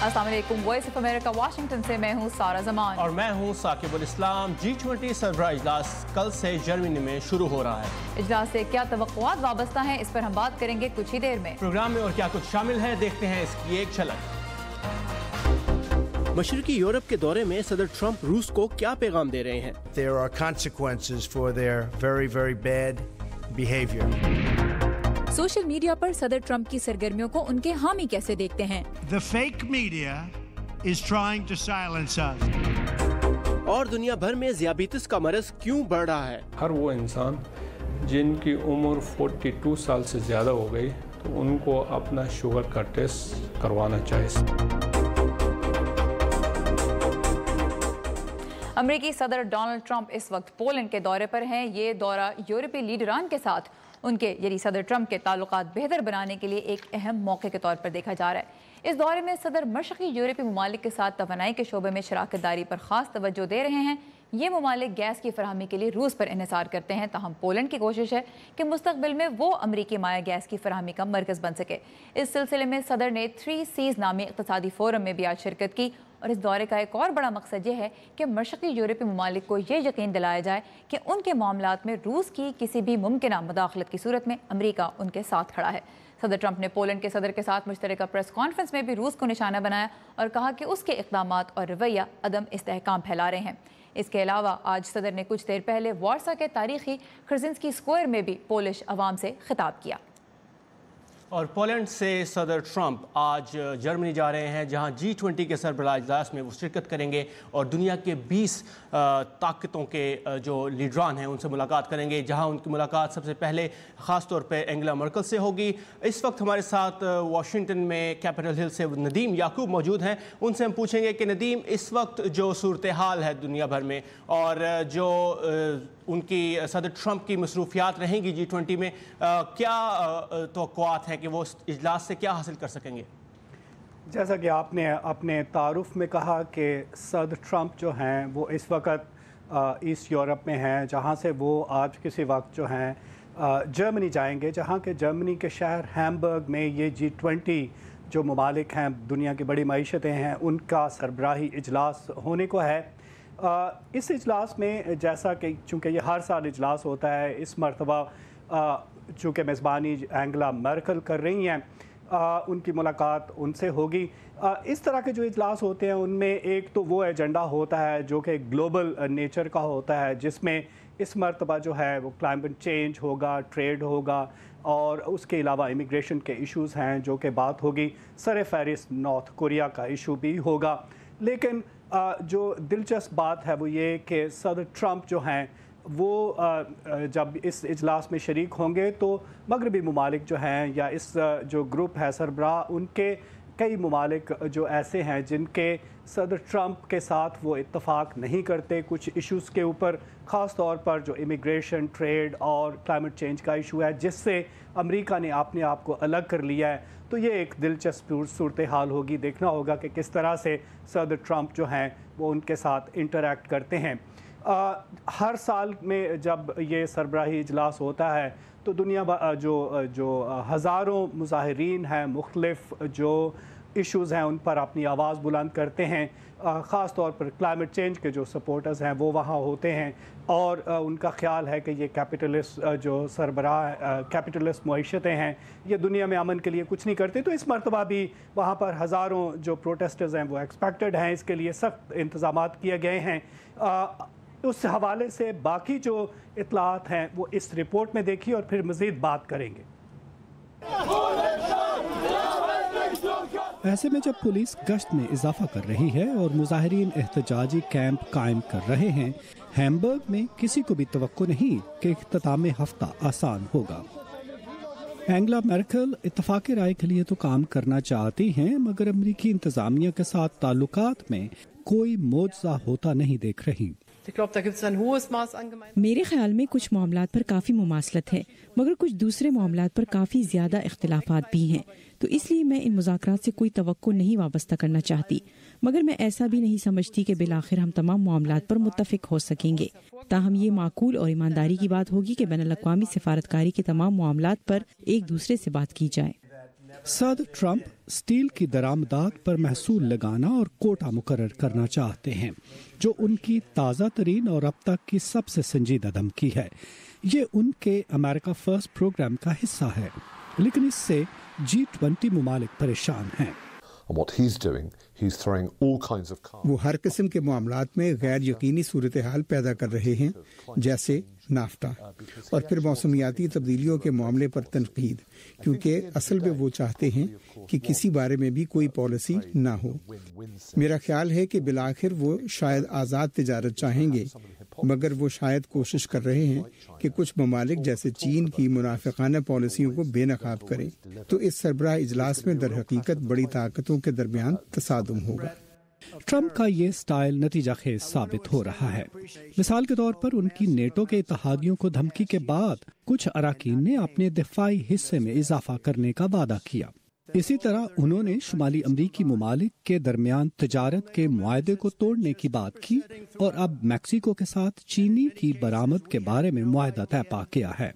अस्सलाम वालेकुम। Voice of America Washington से मैं हूँ सारा जमान और मैं हूँ साकिबुल इस्लाम। G20 सरबराह इजलास कल से जर्मनी में शुरू हो रहा है। इजलास से क्या तवक्कुआत वाबस्ता हैं, इस पर हम बात करेंगे कुछ ही देर में। प्रोग्राम में और क्या कुछ शामिल है, देखते हैं इसकी एक झलक। मशरकी यूरोप के दौरे में सदर ट्रंप रूस को क्या पैगाम दे रहे हैं? There are consequences for their very, very bad behavior. Social media पर सदर ट्रंप की सरगर्मियों को उनके हामी कैसे देखते हैं? The fake media is trying to silence us. और दुनिया भर में ज़ियाबीतिस का मरज क्यों बढ़ रहा है? हर वो इंसान जिनकी उम्र 42 साल से ज़्यादा हो गई तो उनको अपना शुगर का टेस्ट करवाना चाहिए। अमेरिकी सदर डोनाल्ड ट्रंप इस वक्त पोलैंड के दौरे पर हैं। ये दौरा यूरोपीय लीडरान के साथ उनके यानी सदर ट्रंप के ताल्लुकात बेहतर बनाने के लिए एक अहम मौके के तौर पर देखा जा रहा है। इस दौरे में सदर मशरकी यूरोपीय ममालिक के साथ तवानाई के शोबे में शराकत दारी पर खास तवज्जो दे रहे हैं। ये ममालिक गैस की फराहमी के लिए रूस पर इन्हिसार करते हैं, ताहम पोलैंड की कोशिश है कि मुस्तकबिल में वो अमरीकी माया गैस की फराहमी का मरकज़ बन सके। इस सिलसिले में सदर ने 3 C's नामी इक़्तिसादी फोरम में भी आज शिरकत की और इस दौरे का एक और बड़ा मकसद ये है कि मशरकी यूरोपीय ममालिक को ये यकीन दिलाया जाए कि उनके मामलात में रूस की किसी भी मुमकिना मुदाखलत की सूरत में अमरीका उनके साथ खड़ा है। सदर ट्रंप ने पोलैंड के सदर के साथ मुश्तरका प्रेस कॉन्फ्रेंस में भी रूस को निशाना बनाया और कहा कि उसके इक़दामात और रवैया अदम इस्तेहकाम फैला रहे हैं। इसके अलावा आज सदर ने कुछ देर पहले वार्सा के तारीखी खर्जिंस्की स्क्वायर में भी पोलिश अवाम से खिताब किया। और पोलैंड से सदर ट्रंप आज जर्मनी जा रहे हैं, जहां G20 के सरबराह इजलास में वो शिरकत करेंगे और दुनिया के 20 ताकतों के जो लीडरान हैं उनसे मुलाकात करेंगे, जहां उनकी मुलाकात सबसे पहले ख़ास तौर पे एंगेला मर्केल से होगी। इस वक्त हमारे साथ वाशिंगटन में कैपिटल हिल से नदीम याकूब मौजूद हैं। उनसे हम पूछेंगे कि नदीम, इस वक्त जो सूरत हाल है दुनिया भर में और जो उनकी सदर ट्रंप की मसरूफियात रहेंगी G20 में, क्या तवक्कुआत हैं कि वो इजलास से क्या हासिल कर सकेंगे? जैसा कि आपने अपने तारुफ में कहा कि सदर ट्रंप जो हैं वो इस वक्त ईस्ट यूरोप में हैं, जहां से वो आज किसी वक्त जो हैं जर्मनी जाएंगे, जहां के जर्मनी के शहर हैम्बर्ग में ये G20 जो ममालिक हैं, दुनिया की बड़ी मईशतें हैं, उनका सरबराही इजलास होने को है। इस इजलास में जैसा कि चूँकि ये हर साल इजलास होता है, इस मरतबा चूँकि मेज़बानी एंगेला मर्केल कर रही हैं, उनकी मुलाकात उनसे होगी। इस तरह के जो इजलास होते हैं उनमें एक तो वो एजेंडा होता है जो कि ग्लोबल नेचर का होता है, जिसमें इस मरतबा जो है वो क्लाइमेट चेंज होगा, ट्रेड होगा और उसके अलावा इमिग्रेशन के इश्यूज़ हैं जो कि बात होगी। सर फहरिस्त नॉर्थ कोरिया का इशू भी होगा। लेकिन जो दिलचस्प बात है वो ये कि सदर ट्रंप जो हैं वो जब इस इजलास में शरीक होंगे तो मगरबी ममालिक जो हैं या इस जो ग्रुप है सरबराह, उनके कई ममालिक जो ऐसे हैं जिनके सदर ट्रंप के साथ वो इत्तफाक नहीं करते कुछ इश्यूज़ के ऊपर, ख़ास तौर पर जो इमिग्रेशन, ट्रेड और क्लाइमेट चेंज का इशू है, जिससे अमेरिका ने अपने आप को अलग कर लिया है। तो ये एक दिलचस्प सूरत हाल होगी। देखना होगा कि किस तरह से सदर ट्रंप जो हैं वो उनके साथ इंटरैक्ट करते हैं। हर साल में जब ये सरबराही इजलास होता है तो दुनिया जो हज़ारों मुज़ाहिरीन हैं, मुख्तलिफ जो इश्यूज़ हैं उन पर अपनी आवाज़ बुलंद करते हैं। ख़ास तौर पर क्लाइमेट चेंज के जो सपोर्टर्स हैं वो वहाँ होते हैं और उनका ख्याल है कि ये कैपिटलिस्ट जो सरबराह कैपिटलिस्ट मईशतें हैं ये दुनिया में अमन के लिए कुछ नहीं करते। तो इस मरतबा भी वहाँ पर हज़ारों जो प्रोटेस्टर्स हैं वो एक्सपेक्टेड हैं, इसके लिए सख्त इंतज़ामात किए गए हैं। उस हवाले से बाकी जो इत्तलात हैं वो इस रिपोर्ट में देखिए और फिर मज़ीद बात करेंगे। ऐसे में जब पुलिस गश्त में इजाफा कर रही है और मुजाहिरीन एहतजाजी कैंप कायम कर रहे हैं, हैम्बर्ग में किसी को भी तवक्को नहीं कि इख्तिताम हफ्ता आसान होगा। एंगेला मर्केल इत्तफाक़ राय के लिए तो काम करना चाहती हैं, मगर अमरीकी इंतजामिया के साथ ताल्लुकात में कोई मोजज़ा होता नहीं देख रही। मेरे ख्याल में कुछ मामलात पर काफ़ी मुमासलत है, मगर कुछ दूसरे मामलात पर काफ़ी ज़्यादा इख्तिलाफात भी हैं। तो इसलिए मैं इन मुज़ाकरात से कोई तवक्को नहीं वाबस्ता करना चाहती, मगर मैं ऐसा भी नहीं समझती कि बिलाखिर हम तमाम मामलात पर मुत्तफिक हो सकेंगे। ताहम ये माकूल और ईमानदारी की बात होगी कि बैनुल अक़वामी सिफारतकारी के तमाम मामलात पर एक दूसरे से बात की जाए। सदर ट्रंप स्टील की दरामदात पर महसूल लगाना और कोटा मुकर्रर करना चाहते हैं, जो उनकी ताज़ा तरीन और अब तक की सबसे संजीदा धमकी है। ये उनके अमेरिका फर्स्ट प्रोग्राम का हिस्सा है, लेकिन इससे G20 मुमालिक परेशान हैं। वो हर किस्म के मामलात में गैर यकीनी सूरत हाल पैदा कर रहे हैं, जैसे नाफ्टा, और फिर मौसमियाती तब्दीलियों के मामले पर तनकीद, क्योंकि असल में वो चाहते हैं कि किसी बारे में भी कोई पॉलिसी ना हो। मेरा ख्याल है कि बिलाखिर वो शायद आज़ाद तिजारत चाहेंगे, मगर वो शायद कोशिश कर रहे हैं कि कुछ ममालिक जैसे चीन की मुनाफिकाना पॉलिसियों को बेनकाब करें। तो इस सरबराह इजलास में दर हकीकत बड़ी ताकतों के दरमियान तसादुम होगा। ट्रंप का ये स्टाइल नतीजा खेज साबित हो रहा है। मिसाल के तौर पर उनकी नेटो के इत्तेहादियों को धमकी के बाद कुछ अराकीन ने अपने दिफाई हिस्से में इजाफा करने का वादा किया। इसी तरह उन्होंने शुमाली अमरीकी ममालिक के दरमियान तजारत के मुआहदे को तोड़ने की बात की और अब मैक्सिको के साथ चीनी की बरामद के बारे में मुआहदा तय पा किया है।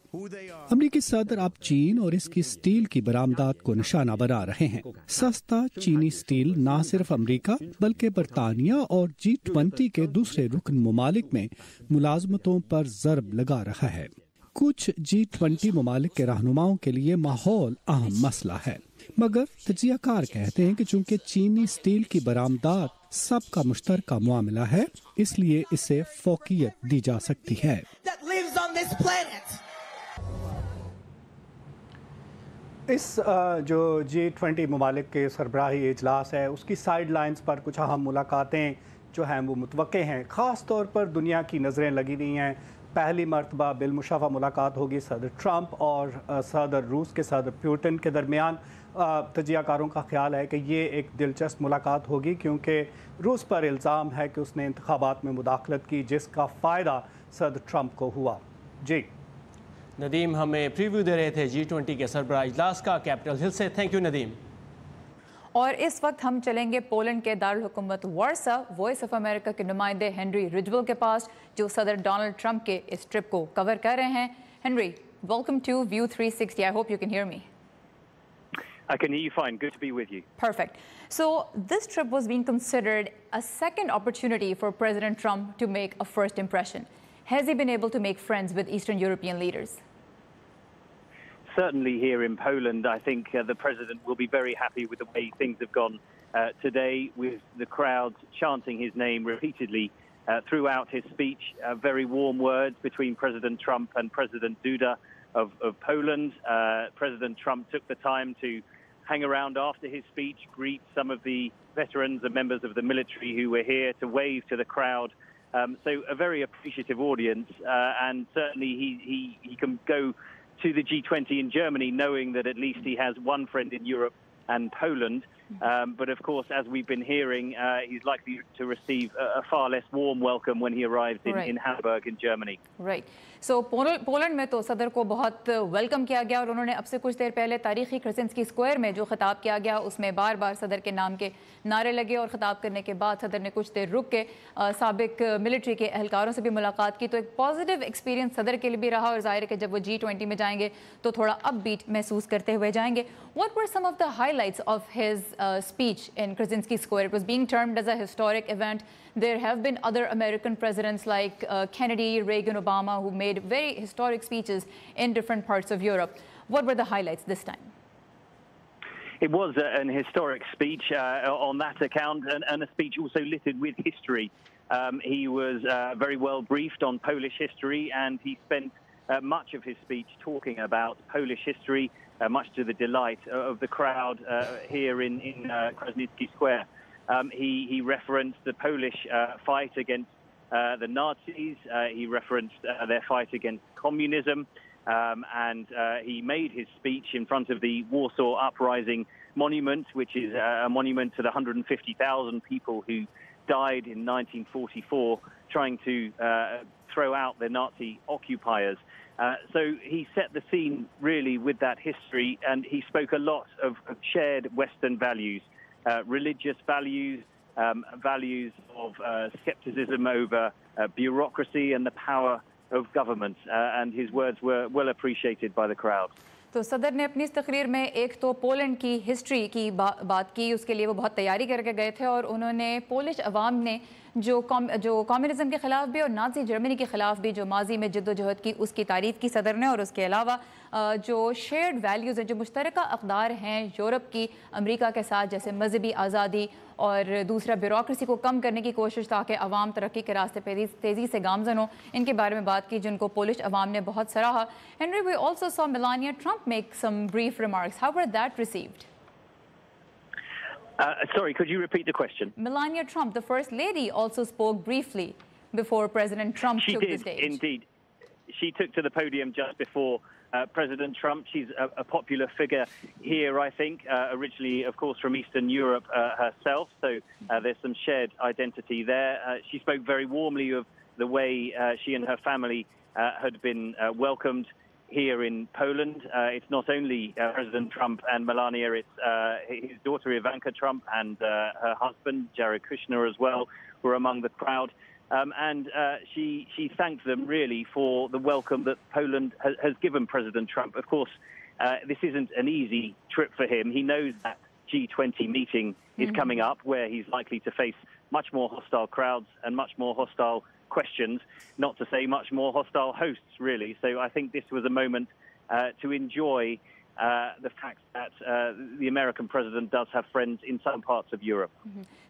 अमरीकी सदर अब चीन और इसकी स्टील की बरामदात को निशाना बना रहे हैं। सस्ता चीनी स्टील न सिर्फ अमरीका बल्कि बरतानिया और G20 के दूसरे रुकन ममालिक में मुलाजमतों पर ज़रब लगा रहा है। कुछ G20 ममालिक के रहनुमाओं के लिए माहौल अहम मसला है, मगर तजियाकार कहते हैं कि चूंकि चीनी स्टील की बरामदात सबका मुश्तरका मामला है, इसलिए इसे फौकियत दी जा सकती है। इस जो G20 ममालिक के सरबराही इजलास है, उसकी साइड लाइन्स पर कुछ अहम मुलाकातें जो हैं वो मुतवक्के हैं। ख़ास तौर पर दुनिया की नज़रें लगी हुई हैं। पहली मरतबा बिलमुशाफा मुलाकात होगी सदर ट्रंप और सदर रूस के सदर पुतिन के दरमियान। तजियाकारों का ख्याल है कि ये एक दिलचस्प मुलाकात होगी, क्योंकि रूस पर इल्ज़ाम है कि उसने इंतखाबात में मुदाखलत की, जिसका फ़ायदा सदर ट्रंप को हुआ। जी नदीम हमें प्रीव्यू दे रहे थे G20 के सरबराह इजलास का कैपिटल हिल से। Thank you Nadeem. और इस वक्त हम चलेंगे पोलैंड के दारुल हुकूमत वारसा वॉइस ऑफ अमेरिका के नुमाइंदे हेनरी रिजवेल के पास, जो सदर डोनाल्ड ट्रंप के इस ट्रिप को कवर कर रहे हैं। Henry, welcome to view 360. I hope you can hear me. I can hear you fine. Good to be with you. Perfect. So this trip was being considered a second opportunity for President Trump to make a first impression. Has he been able to make friends with Eastern European leaders? Certainly here in Poland, I think the president will be very happy with the way things have gone today, with the crowd chanting his name repeatedly throughout his speech. Very warm words between President Trump and President Duda of Poland. President Trump took the time to hang around after his speech, greet some of the veterans and members of the military who were here to wave to the crowd. So a very appreciative audience, and certainly he can go to the G20 in Germany knowing that at least he has one friend in Europe and Poland. But of course, as we've been hearing, he's likely to receive a far less warm welcome when he arrives in Hamburg in Germany. Right. So Poland में तो सदर को बहुत welcome किया गया और उन्होंने अब से कुछ देर पहले तारीखी क्रेसेंस्की स्क्वायर में जो खिताब किया गया उसमें बार बार सदर के नाम के नारे लगे और खिताब करने के बाद सदर ने कुछ देर रुक के साबिक मिलिट्री के एहलकारों से भी मुलाकात की। तो एक पॉजिटिव एक्सपीरियंस सदर के लिए भी रहा और जाहिर है कि जब वो G20 में जाएंगे तो थोड़ा अपबीट महसूस करते हुए जाएंगे। What were some of the highlights of his speech in Krasinski Square? It was being termed as a historic event. There have been other American presidents like Kennedy, Reagan, Obama, who made very historic speeches in different parts of Europe. What were the highlights this time? It was an historic speech on that account, and a speech also littered with history. He was very well briefed on Polish history, and he spent much of his speech talking about Polish history, much to the delight of the crowd here in Krasnitsky Square. He referenced the Polish fight against the Nazis. He referenced their fight against communism. And he made his speech in front of the Warsaw Uprising Monument, which is a monument to the 150,000 people who died in 1944 trying to throw out the Nazi occupiers. So he set the scene really with that history, and he spoke a lot of shared Western values, religious values, values of skepticism over bureaucracy and the power of government, and his words were well appreciated by the crowd. تو صدر نے اپنی اس تقریر میں ایک تو Poland کی history کی بات کی، اس کے لیے وہ بہت تیاری کر کے گئے تھے، اور انہوں نے پولش عوام نے جو کمیونزم کے خلاف بھی اور نازی جرمنی کے خلاف بھی جو ماضی میں جد و جہد کی، اس کی تعریف کی صدر نے، اور اس کے علاوہ جو شیئرڈ ویلیوز ہیں، جو مشترکہ اقدار ہیں یورپ کی امریکہ کے ساتھ، جیسے مذہبی آزادی اور دوسرا بیوروکریسی کو کم کرنے کی کوشش تاکہ عوام ترقی کے راستے پہ تیزی سے گامزن ہوں، ان کے بارے میں بات کی، جن کو پولش عوام نے بہت سراہا. Henry, we also saw Melania Trump make some brief remarks. How were that received? Sorry, could you repeat the question? Melania Trump, the First Lady, also spoke briefly before President Trump took the stage. She did, indeed. She took to the podium just before President Trump. She's a popular figure here, I think, originally, of course, from Eastern Europe herself, so there's some shared identity there. She spoke very warmly of the way she and her family had been welcomed here in Poland. It's not only President Trump and Melania, it's his daughter Ivanka Trump and her husband Jared Kushner as well were among the crowd. And she thanked them really for the welcome that Poland has given President Trump. Of course, this isn't an easy trip for him. He knows that G20 meeting is coming up where he's likely to face much more hostile crowds and much more hostile questions, not to say much more hostile hosts, really. So I think this was a moment to enjoy the fact that the American president does have friends in some parts of Europe.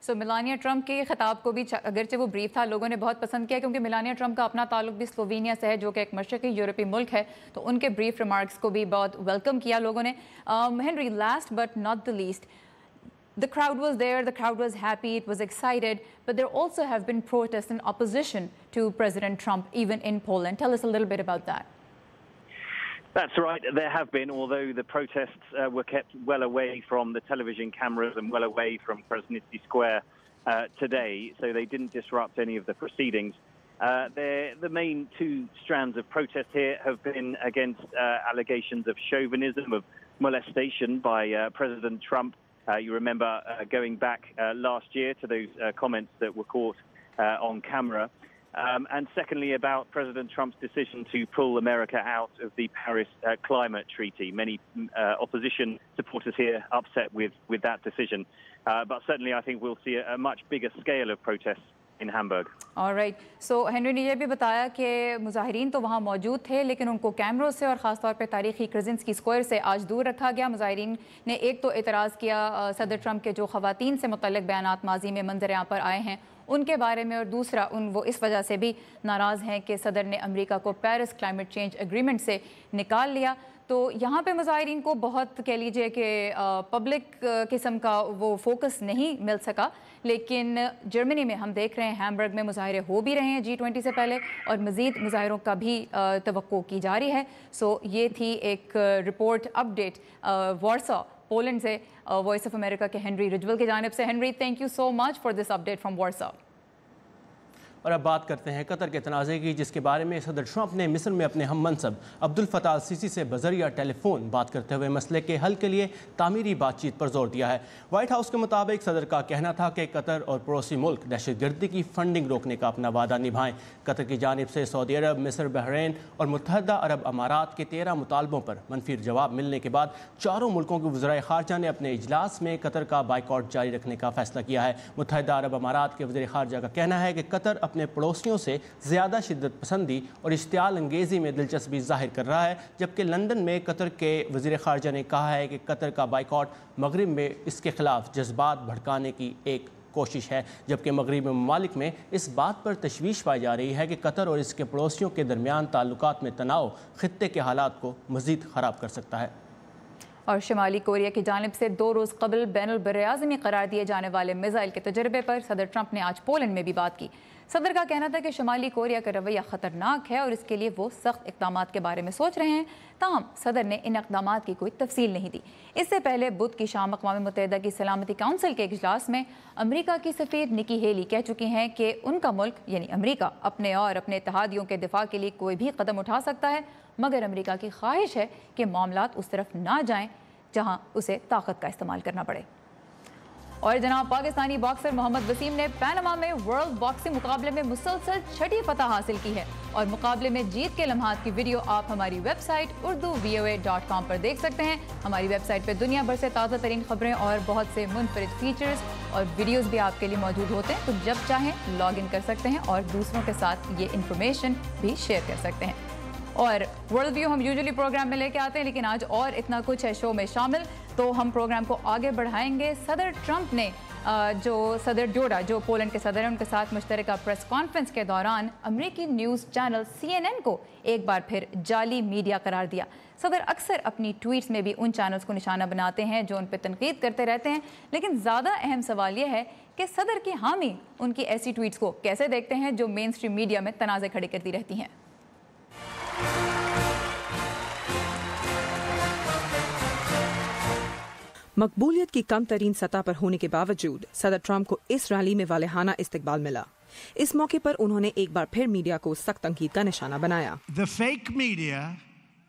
So Melania Trump کے خطاب کو بھی اگرچہ وہ brief تھا، لوگوں نے بہت پسند کیا کیونکہ میلانیا ٹرمپ کا اپنا تعلق بھی سلووینیا سے ہے جو کہ ایک مشرقی یورپی ملک ہے، تو ان کے بریف ریمارکس کو بھی بہت ویلکم کیا لوگوں نے. Henry, last but not the least, the crowd was there, the crowd was happy, it was excited, but there also have been protests and opposition to President Trump, even in Poland. Tell us a little bit about that. That's right, there have been, although the protests were kept well away from the television cameras and well away from Krasnitsky Square today, so they didn't disrupt any of the proceedings. The main two strands of protest here have been against allegations of chauvinism, of molestation by President Trump. You remember going back last year to those comments that were caught on camera. And secondly, about President Trump's decision to pull America out of the Paris Climate Treaty. Many opposition supporters here upset with that decision. But certainly I think we'll see a much bigger scale of protests in Hamburg. All right. So Henry نے یہ بھی بتایا کہ مظاہرین تو وہاں موجود تھے لیکن ان کو کیمروں سے اور خاص طور پہ تاریخی کرزنسکی اسکوائر سے آج دور رکھا گیا. مظاہرین نے ایک تو اعتراض کیا صدر ٹرمپ کے جو خواتین سے متعلق بیانات ماضی میں منظر عام پر آئے ہیں ان کے بارے میں، اور دوسرا وہ اس وجہ سے بھی ناراض ہیں کہ صدر نے امریکہ کو پیرس کلائمیٹ چینج ایگریمنٹ سے نکال لیا. تو یہاں پہ مظاہرین کو بہت کہہ لیجئے کہ پبلک قسم کا وہ فوکس نہیں مل سکا، لیکن جرمنی میں ہم دیکھ رہے ہیں ہیمبرگ میں مظاہرے ہو بھی رہے ہیں G20 سے پہلے، اور مزید مظاہروں کا بھی توقع کی جا رہی ہے. سو یہ تھی ایک رپورٹ اپڈیٹ وارسا پولینڈ سے وائس آف امریکہ کے ہنری رجول کی جانب سے. Henry, thank you so much for this update from Warsaw. اور اب بات کرتے ہیں قطر کے تنازع کی، جس کے بارے میں صدر ٹرمپ نے مصر میں اپنے ہم منصب عبدالفتاح السیسی سے بذریعہ ٹیلی فون بات کرتے ہوئے مسئلے کے حل کے لیے تعمیری بات چیت پر زور دیا ہے. وائٹ ہاؤس کے مطابق صدر کا کہنا تھا کہ قطر اور پڑوسی ملک دہشت گردی کی فنڈنگ روکنے کا اپنا وعدہ نبھائیں. قطر کی جانب سے سعودی عرب، مصر، بحرین اور متحدہ عرب امارات کے 13 مطالبوں پر منفی جواب ملنے کے بعد چاروں ملکوں کے وزرائے خارجہ نے اپنے اجلاس میں قطر کا بائیکاٹ جاری رکھنے کا فیصلہ کیا ہے. متحدہ عرب امارات کے وزیر خارجہ کا کہنا ہے کہ قطر اپنے پڑوسیوں سے زیادہ شدت پسندی اور اشتعال انگیزی میں دلچسپی ظاہر کر رہا ہے، جبکہ لندن میں قطر کے وزیر خارجہ نے کہا ہے کہ قطر کا بائیکاٹ مغرب میں اس کے خلاف جذبات بھڑکانے کی ایک کوشش ہے، جبکہ مغربی ممالک میں اس بات پر تشویش پائی جا رہی ہے کہ قطر اور اس کے پڑوسیوں کے درمیان تعلقات میں تناؤ خطے کے حالات کو مزید خراب کر سکتا ہے. اور شمالی کوریا کی جانب سے 2 روز قبل بین البراعظمی قرار دیے جانے والے میزائل کے تجربے پر صدر ٹرمپ نے آج پولینڈ میں بھی بات کی. صدر کا کہنا تھا کہ شمالی کوریا کا رویہ خطرناک ہے اور اس کے لیے وہ سخت اقدامات کے بارے میں سوچ رہے ہیں، تاہم صدر نے ان اقدامات کی کوئی تفصیل نہیں دی. اس سے پہلے بدھ کی شام اقوام متحدہ کی سلامتی کونسل کے اجلاس میں امریکہ کی سفیر نکی ہیلی کہہ چکی ہیں کہ ان کا ملک یعنی امریکہ اپنے اور اپنے اتحادیوں کے دفاع کے لیے کوئی بھی قدم اٹھا سکتا ہے، مگر امریکہ کی خواہش ہے کہ معاملات اس طرف نہ جائیں جہاں اسے طاقت کا استعمال کرنا پڑے. और जनाब पाकिस्तानी बॉक्सर मोहम्मद वसीम ने पैनामा में वर्ल्ड बॉक्सिंग मुकाबले में मुसलसल 6ठी फतह हासिल की है और मुकाबले में जीत के लम्हात की वीडियो आप हमारी वेबसाइट urduvoa.com पर देख सकते हैं। हमारी वेबसाइट पर दुनिया भर से ताज़ा तरीन खबरें और बहुत से मुनफरिद फीचर्स और वीडियोस भी आपके लिए मौजूद होते हैं, तो जब चाहें लॉग इन कर सकते हैं और दूसरों के साथ ये इन्फॉर्मेशन भी शेयर कर सकते हैं। और वर्ल्ड व्यू हम यूजुअली प्रोग्राम में लेके आते हैं, लेकिन आज और इतना कुछ है शो में शामिल, तो हम प्रोग्राम को आगे बढ़ाएंगे। सदर ट्रंप ने जो सदर डोडा जो पोलैंड के सदर हैं उनके साथ मुश्तरका प्रेस कॉन्फ्रेंस के दौरान अमेरिकी न्यूज़ चैनल CNN को एक बार फिर जाली मीडिया करार दिया। सदर अक्सर अपनी ट्वीट्स में भी उन चैनल्स को निशाना बनाते हैं जो उन पर तनकीद करते रहते हैं, लेकिन ज़्यादा अहम सवाल यह है कि सदर की हामी उनकी ऐसी ट्वीट्स को कैसे देखते हैं जो मेन स्ट्रीम मीडिया में तनाज़े खड़े करती रहती हैं। मकबूलियत की कम तरीन सतह पर होने के बावजूद सदर ट्रंप को इस रैली में वालेहाना इस्तकबाल मिला। इस मौके पर उन्होंने एक बार फिर मीडिया को सख्त तंकीद का निशाना बनाया। The fake media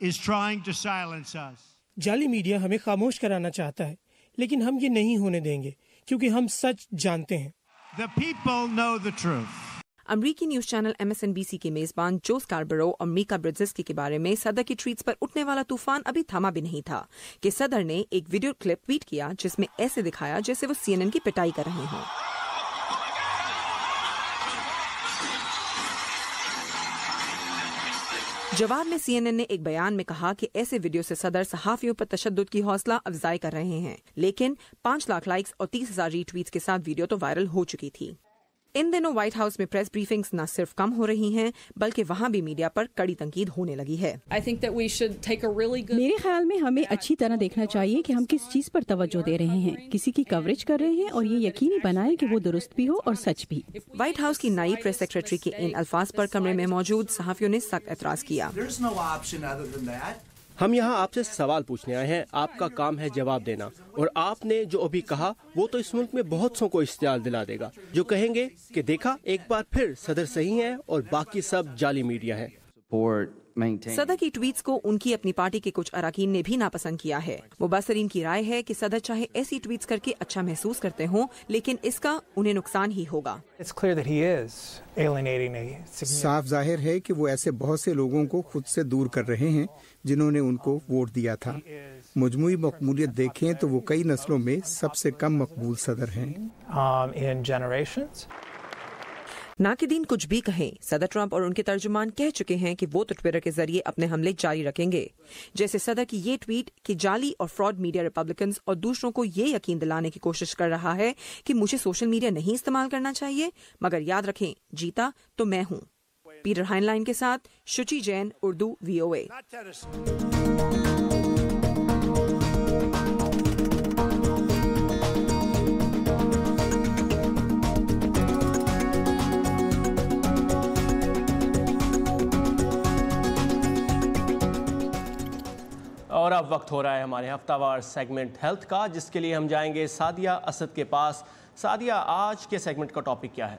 is trying to silence us. जाली मीडिया हमें खामोश कराना चाहता है, लेकिन हम ये नहीं होने देंगे क्योंकि हम सच जानते हैं। The people know the truth. अमरीकी न्यूज चैनल MSNBC के मेजबान जो स्कारबरो और मीका ब्रिजेस्की के बारे में सदर की ट्वीट्स पर उठने वाला तूफान अभी थमा भी नहीं था कि सदर ने एक वीडियो क्लिप ट्वीट किया जिसमें ऐसे दिखाया जैसे वो CNN की पिटाई कर रहे हों। जवाब में CNN ने एक बयान में कहा कि ऐसे वीडियो से सदर सहाफियों पर तशद्दुद की हौसला अफजाई कर रहे हैं, लेकिन 5 लाख लाइक्स और 30,000 रीट्वीट्स के साथ वीडियो तो वायरल हो चुकी थी। इन दिनों व्हाइट हाउस में प्रेस ब्रीफिंग्स न सिर्फ कम हो रही हैं, बल्कि वहाँ भी मीडिया पर कड़ी तंकीद होने लगी है। मेरे ख्याल में हमें अच्छी तरह देखना चाहिए कि हम किस चीज पर तवज्जो दे रहे हैं, किसी की कवरेज कर रहे हैं और ये यकीनी बनाएं कि वो दुरुस्त भी हो और सच भी। व्हाइट हाउस की नई प्रेस सेक्रेटरी के इन अल्फाज पर कमरे में मौजूद सहाफियों ने सख्त एतराज किया। हम यहाँ आपसे सवाल पूछने आए हैं, आपका काम है जवाब देना, और आपने जो अभी कहा वो तो इस मुल्क में बहुत सौ को इश्तियाल दिला देगा जो कहेंगे कि देखा एक बार फिर सदर सही है और बाकी सब जाली मीडिया है। सदर की ट्वीट्स को उनकी अपनी पार्टी के कुछ अरकान ने भी नापसंद किया है। मुबसरीन की राय है कि सदर चाहे ऐसी ट्वीट्स करके अच्छा महसूस करते हों, लेकिन इसका उन्हें नुकसान ही होगा। साफ जाहिर है कि वो ऐसे बहुत से लोगों को खुद से दूर कर रहे हैं जिन्होंने उनको वोट दिया था। मजमूई मकबूलियत देखें तो वो कई नस्लों में सबसे कम मकबूल सदर हैं। नाकिदीन कुछ भी कहें, सदर ट्रंप और उनके तर्जुमान कह चुके हैं कि वो तो ट्विटर के जरिए अपने हमले जारी रखेंगे। जैसे सदर की ये ट्वीट कि जाली और फ्रॉड मीडिया रिपब्लिकन्स और दूसरों को ये यकीन दिलाने की कोशिश कर रहा है कि मुझे सोशल मीडिया नहीं इस्तेमाल करना चाहिए, मगर याद रखें जीता तो मैं हूँ। पीटर हाइनलाइन के साथ शुचि जैन, उर्दू VOA। और अब वक्त हो रहा है हमारे हफ्तावार सेगमेंट हेल्थ का, जिसके लिए हम जाएंगे सादिया असद के पास। सादिया, आज के सेगमेंट का टॉपिक क्या है?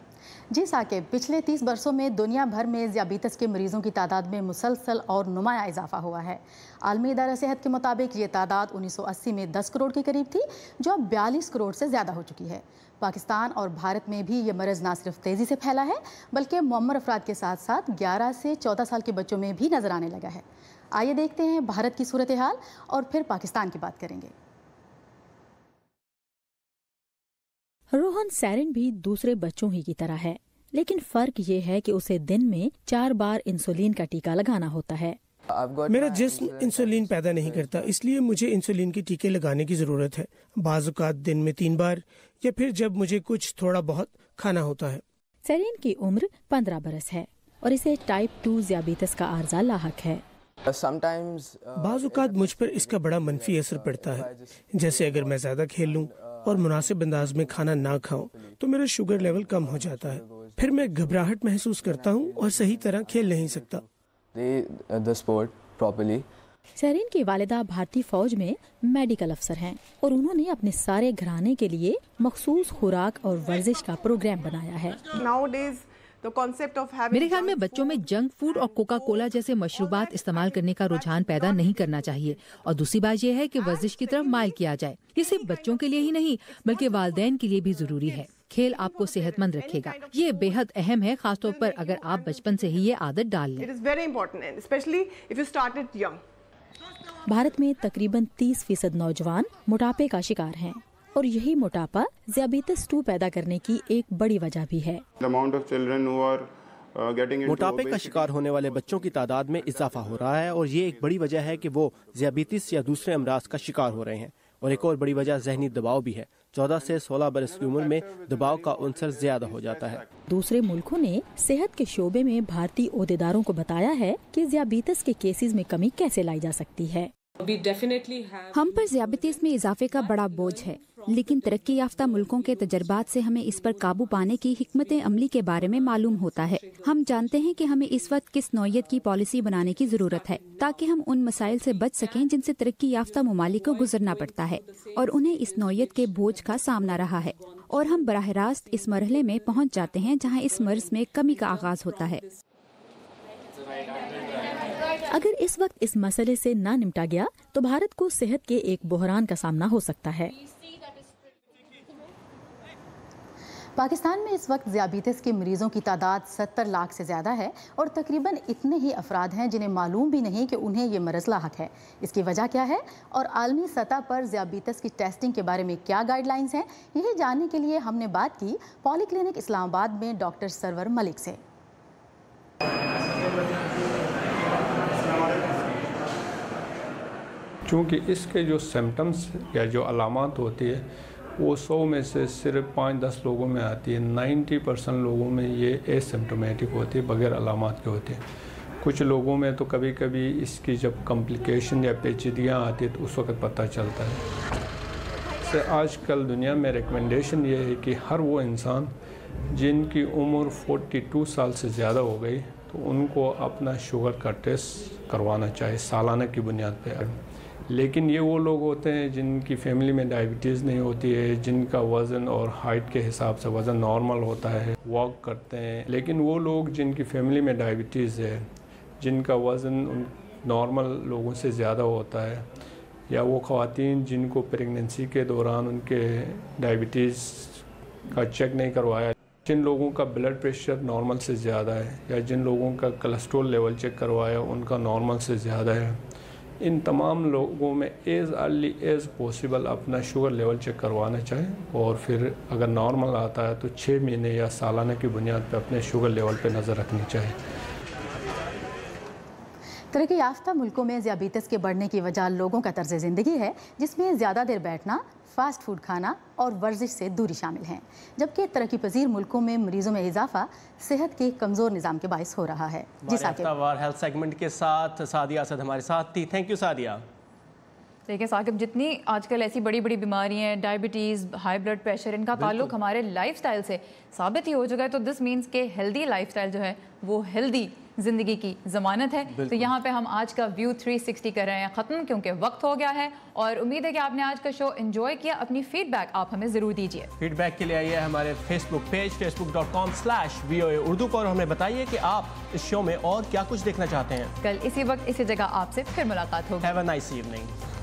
जी साकिब, पिछले 30 वर्षों में दुनिया भर में ज़ियाबीतस के मरीजों की तादाद में मुसलसल और नुमाया इजाफा हुआ है। आलमी इदारा सेहत के मुताबिक ये तादाद 1980 में 10 करोड़ के करीब थी, जो अब 42 करोड़ से ज़्यादा हो चुकी है। पाकिस्तान और भारत में भी ये मरज़ ना सिर्फ तेज़ी से फैला है, बल्कि मुअम्मर अफराद के साथ साथ 11 से 14 साल के बच्चों में भी नज़र आने लगा है। आइए देखते हैं भारत की सूरत हाल और फिर पाकिस्तान की बात करेंगे। रोहन सैरिन भी दूसरे बच्चों ही की तरह है, लेकिन फर्क ये है कि उसे दिन में 4 बार इंसुलिन का टीका लगाना होता है। मेरा जिस्म इंसुलिन पैदा नहीं करता, इसलिए मुझे इंसुलिन के टीके लगाने की जरूरत है। बाज़ औक़ात दिन में 3 बार या फिर जब मुझे कुछ थोड़ा बहुत खाना होता है। सैरिन की उम्र 15 बरस है और इसे टाइप 2 ज़ियाबीतस का आर्जा लाहक है। बाज़ औक़ात मुझ पर इसका बड़ा मनफी असर पड़ता है, जैसे अगर मैं ज्यादा खेल लूं और मुनासिब अंदाज में खाना ना खाऊं तो मेरा शुगर लेवल कम हो जाता है। फिर मैं घबराहट महसूस करता हूं और सही तरह खेल नहीं सकता। सैरिन की वालिदा भारतीय फौज में मेडिकल अफसर हैं और उन्होंने अपने सारे घराने के लिए मखसूस खुराक और वर्जिश का प्रोग्राम बनाया है। मेरे ख्याल में बच्चों में जंक फूड और कोका कोला जैसे मशरूबात इस्तेमाल करने का रुझान पैदा नहीं करना चाहिए। और दूसरी बात यह है कि वर्जिश की तरफ माइल किया जाए। ये सिर्फ बच्चों के लिए ही नहीं बल्कि वालिदैन के लिए भी जरूरी है। खेल आपको सेहतमंद रखेगा, ये बेहद अहम है, खासतौर पर अगर आप बचपन से ही ये आदत डाल लें। भारत में तकरीबन 30% नौजवान मोटापे का शिकार हैं और यही मोटापा ज़ियाबीतस 2 पैदा करने की एक बड़ी वजह भी है। मोटापे का शिकार होने वाले बच्चों की तादाद में इजाफा हो रहा है और ये एक बड़ी वजह है कि वो ज़ियाबीतिस या दूसरे अमराज का शिकार हो रहे हैं। और एक और बड़ी वजह ज़हनी दबाव भी है। 14 से 16 बरस की उम्र में दबाव का अंसर ज्यादा हो जाता है। दूसरे मुल्कों ने सेहत के शोबे में भारतीय ओहदेदारों को बताया है कि ज़ियाबीतस के केसेस में कमी कैसे लाई जा सकती है। हम पर ज़ियाबीतस में इजाफे का बड़ा बोझ है, लेकिन तरक्की याफ्ता मुल्कों के तजर्बात से हमें इस पर काबू पाने की हिकमत अमली के बारे में मालूम होता है। हम जानते हैं कि हमें इस वक्त किस नौयत की पॉलिसी बनाने की जरूरत है ताकि हम उन मसाइल से बच सकें जिनसे तरक्की याफ्ता ममालिक को गुजरना पड़ता है और उन्हें इस नौयत के बोझ का सामना रहा है। और हम बराह रास्त इस मरहले में पहुँच जाते हैं जहाँ इस मर्ज में कमी का आगाज होता है। अगर इस वक्त इस मसले से ना निपटा गया तो भारत को सेहत के एक बहरान का सामना हो सकता है। पाकिस्तान में इस वक्त ज़ियाबीतस के मरीजों की तादाद 70 लाख से ज़्यादा है और तकरीबन इतने ही अफराद हैं जिन्हें मालूम भी नहीं कि उन्हें ये मरज़ लाहक है। इसकी वजह क्या है और आलमी सतह पर ज़ियाबीतस की टेस्टिंग के बारे में क्या गाइडलाइंस हैं, यही जानने के लिए हमने बात की पॉलीक्लिनिक इस्लामाबाद में डॉक्टर सरवर मलिक से। चूँकि इसके जो सिम्टम्स या जो अलामत होती है वो 100 में से सिर्फ 5-10 लोगों में आती है। 90% लोगों में ये एसिम्प्टोमेटिक होती है, बगैर अलामत के होती है। कुछ लोगों में तो कभी कभी इसकी जब कॉम्प्लिकेशन या पेचीदगियाँ आती है तो उस वक्त पता चलता है। से आजकल दुनिया में रिकमेंडेशन ये है कि हर वो इंसान जिनकी उम्र 42 साल से ज़्यादा हो गई तो उनको अपना शुगर का टेस्ट करवाना चाहिए सालाना की बुनियाद पर। लेकिन ये वो लोग होते हैं जिनकी फैमिली में डायबिटीज़ नहीं होती है, जिनका वज़न और हाइट के हिसाब से वज़न नॉर्मल होता है, वॉक करते हैं। लेकिन वो लोग जिनकी फैमिली में डायबिटीज़ है, जिनका वज़न नॉर्मल लोगों से ज़्यादा होता है, या वो ख़वातीन जिनको प्रेगनेंसी के दौरान उनके डायबिटीज़ का चेक नहीं करवाया, जिन लोगों का ब्लड प्रेशर नॉर्मल से ज़्यादा है, या जिन लोगों का कोलेस्ट्रॉल लेवल चेक करवाया उनका नॉर्मल से ज़्यादा है, इन तमाम लोगों में एज़ अर्ली एज़ पॉसिबल अपना शुगर लेवल चेक करवाना चाहिए और फिर अगर नॉर्मल आता है तो 6 महीने या सालाना की बुनियाद पर अपने शुगर लेवल पर नज़र रखनी चाहिए। तरक्की याफ्ता मुल्कों में ज़ियाबीतस के बढ़ने की वजह लोगों का तर्ज ज़िंदगी है, जिसमें ज़्यादा देर बैठना, फास्ट फूड खाना और वर्जिश से दूरी शामिल हैं। जबकि तरक्की पजीर मुल्कों में मरीजों में इजाफा सेहत के कमज़ोर निज़ाम के बायस हो रहा है। जी साकिब, हेल्थ सेगमेंट के साथ सादिया असद हमारे साथ थी। Thank you Sadia. देखिए साकिब, जितनी आजकल ऐसी बड़ी बड़ी बीमारियां हैं, डायबिटीज़, हाई ब्लड प्रेशर, इनका ताल्लुक हमारे लाइफस्टाइल से साबित ही हो चुका है। तो दिस मीन्स के हेल्दी लाइफस्टाइल जो है वो हेल्दी ज़िंदगी की ज़मानत है। तो यहाँ पे हम आज का व्यू 360 कर रहे हैं ख़त्म, क्योंकि वक्त हो गया है। और उम्मीद है कि आपने आज का शो एंजॉय किया। अपनी फीडबैक आप हमें ज़रूर दीजिए। फीडबैक के लिए आइए हमारे फेसबुक पेज facebook.com/VOA उर्दू को और हमें बताइए कि आप इस शो में और क्या कुछ देखना चाहते हैं। कल इसी वक्त इसी जगह आपसे फिर मुलाकात होगी। Have a nice evening.